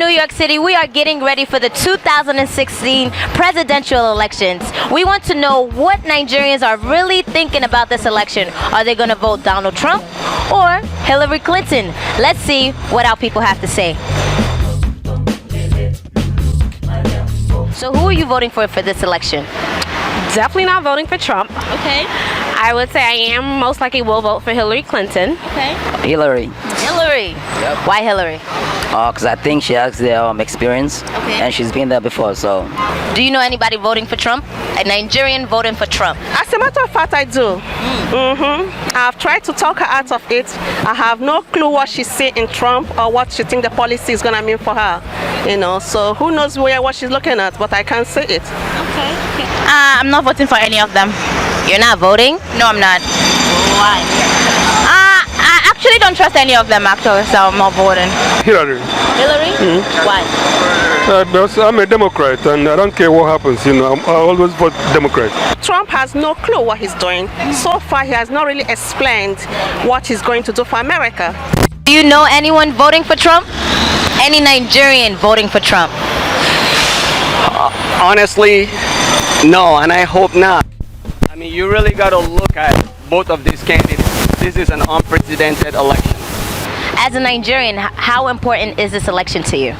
New York City, we are getting ready for the 2016 presidential elections. We want to know what Nigerians are really thinking about this election. Are they going to vote Donald Trump or Hillary Clinton? Let's see what our people have to say. So who are you voting for this election? Definitely not voting for Trump. Okay. I would say I am most likely will vote for Hillary Clinton. Okay. Hillary. Hillary. Yep. Why Hillary? Because I think she has the experience, Okay. and she's been there before. So, Do you know anybody voting for Trump? A Nigerian voting for Trump? As a matter of fact, I do. I've tried to talk her out of it. I have no clue what she see in Trump or what she think the policy is gonna mean for her. So who knows what she's looking at, but I can't say it. Okay. I'm not voting for any of them. You're not voting? No, I'm not. Why? I actually don't trust any of them, actually, so I'm not voting. Hillary. Hillary? Why? Because I'm a Democrat and I don't care what happens, I always vote Democrat. Trump has no clue what he's doing. So far, he has not really explained what he's going to do for America. Do you know anyone voting for Trump? Any Nigerian voting for Trump? Honestly, no, and I hope not. I mean, you really got to look at both of these candidates. This is an unprecedented election. As a Nigerian, how important is this election to you?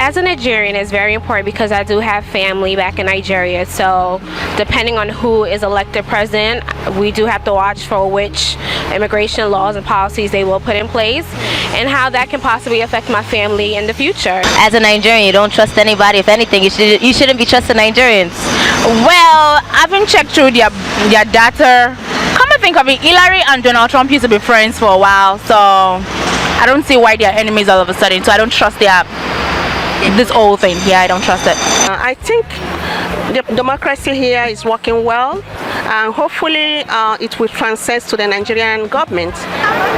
As a Nigerian, it's very important because I do have family back in Nigeria. So depending on who is elected president, we do have to watch for which immigration laws and policies they will put in place and how that can possibly affect my family in the future. As a Nigerian, you don't trust anybody. If anything, you shouldn't be trusting Nigerians. Well, I've been checked through their data. Come and think of it, Hillary and Donald Trump used to be friends for a while, so I don't see why they're enemies all of a sudden, so I don't trust this whole thing. Yeah, I don't trust it. I think the democracy here is working well, and hopefully it will transcend to the Nigerian government.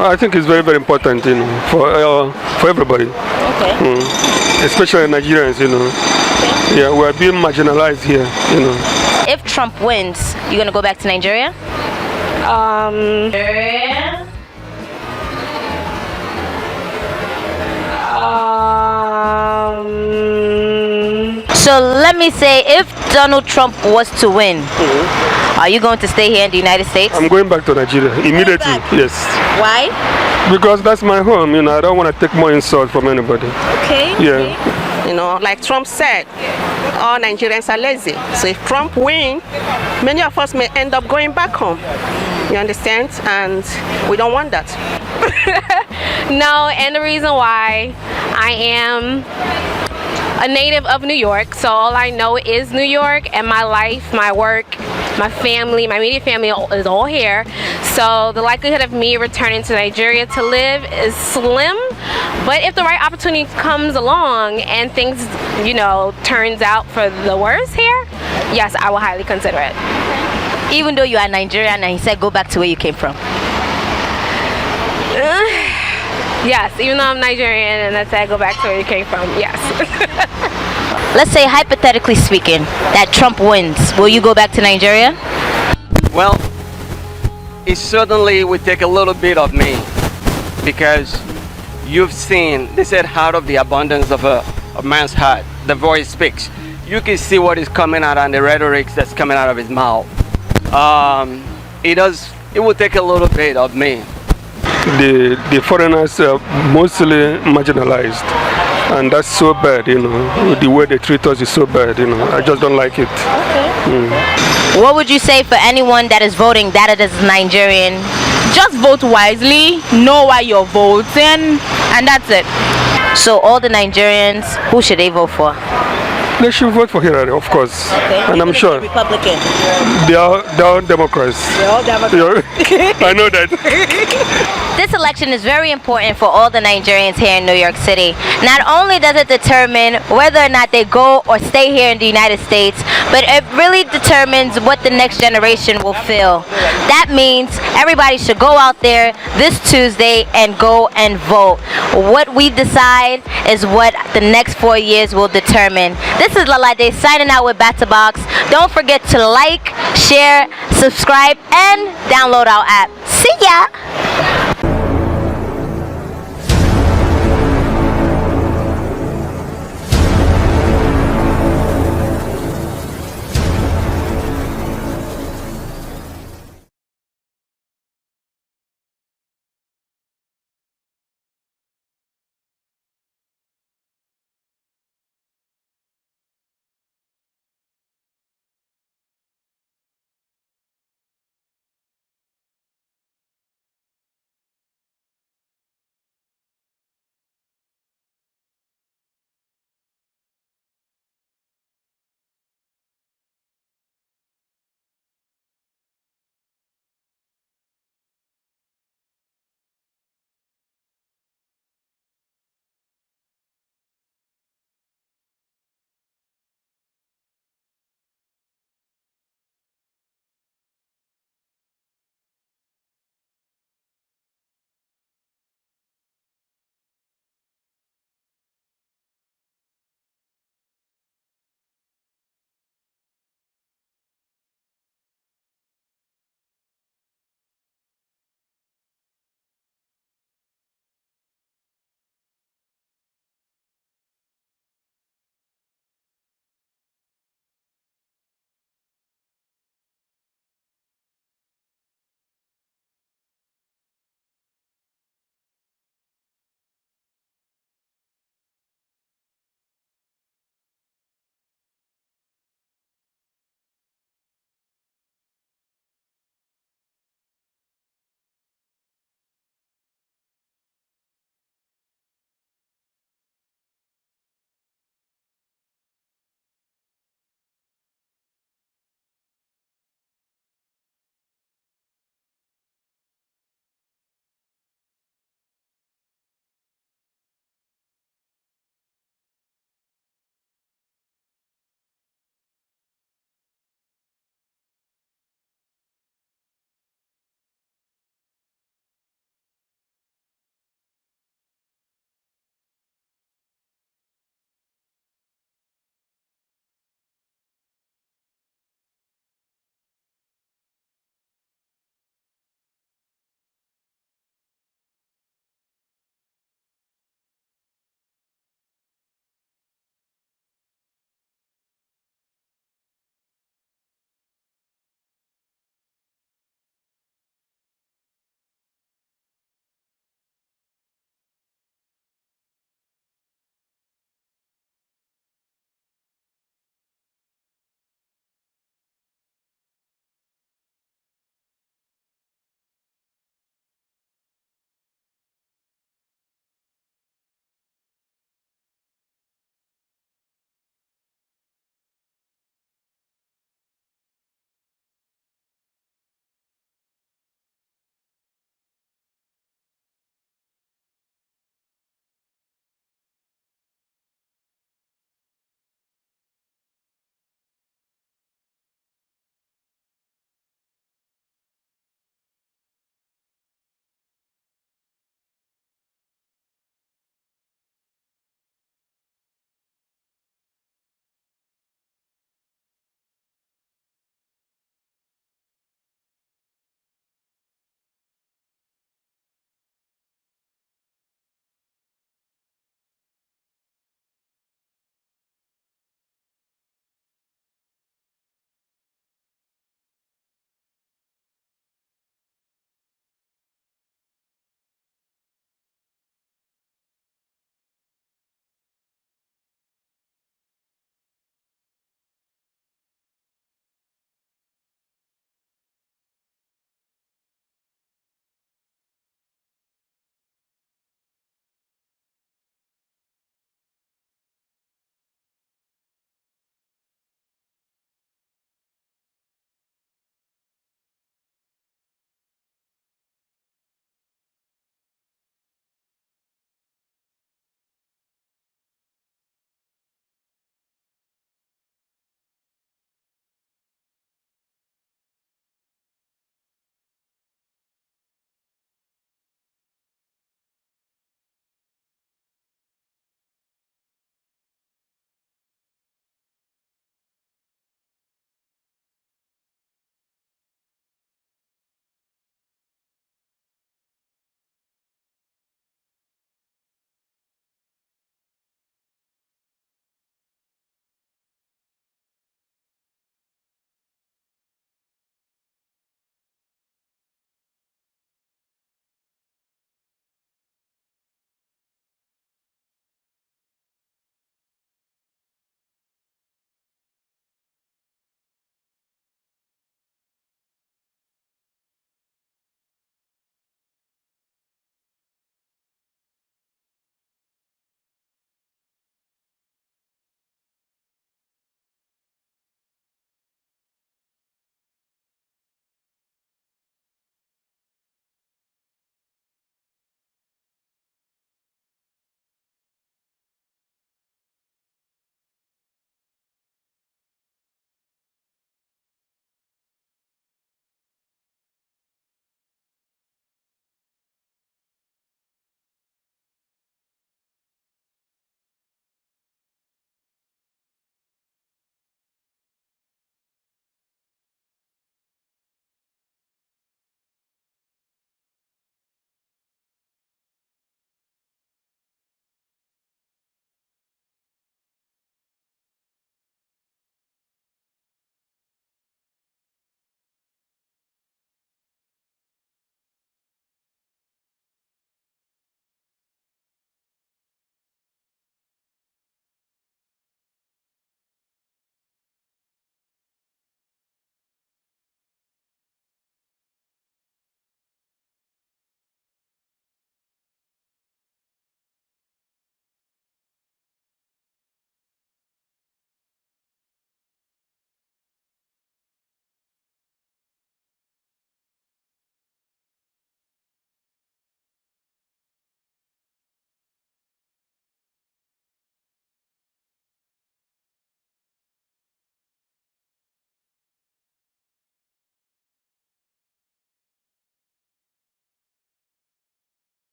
I think it's very, very important, for everybody. Okay. Especially Nigerians, Okay. Yeah, we're being marginalized here, If Trump wins, you gonna go back to Nigeria? So let me say, if Donald Trump was to win, are you going to stay here in the United States? I'm going back to Nigeria immediately, back? yes. Why? Because that's my home, I don't want to take more insult from anybody. Okay. Yeah. Like Trump said, all Nigerians are lazy. So if Trump wins, many of us may end up going back home. You understand? And we don't want that. No, and the reason why I am a native of New York, so all I know is New York, and my life, my work, my family, my immediate family is all here. So the likelihood of me returning to Nigeria to live is slim, but if the right opportunity comes along and things, turns out for the worse here, yes, I will highly consider it. Even though you are Nigerian and he said go back to where you came from. Yes, even though I'm Nigerian and I said go back to where you came from, yes. Let's say, hypothetically speaking, that Trump wins. Will you go back to Nigeria? Well, it certainly would take a little bit of me, because you've seen, they said, out of the abundance of a man's heart, the voice speaks. You can see what is coming out and the rhetoric that's coming out of his mouth. It will take a little bit of me. The foreigners are mostly marginalized, and that's so bad, the way they treat us is so bad, I just don't like it. What would you say for anyone that is voting that is Nigerian? Just vote wisely, know why you're voting, and that's it. So all the Nigerians, who should they vote for? They should vote for Hillary, of course, and I'm sure Republican. they are Democrats. They're all Democrats. I know that. This election is very important for all the Nigerians here in New York City. Not only does it determine whether or not they go or stay here in the United States, but it really determines what the next generation will feel. That means everybody should go out there this Tuesday and go and vote. What we decide is what the next 4 years will determine. This is LemonLive signing out with BatterBox. Don't forget to like, share, subscribe, and download our app. See ya!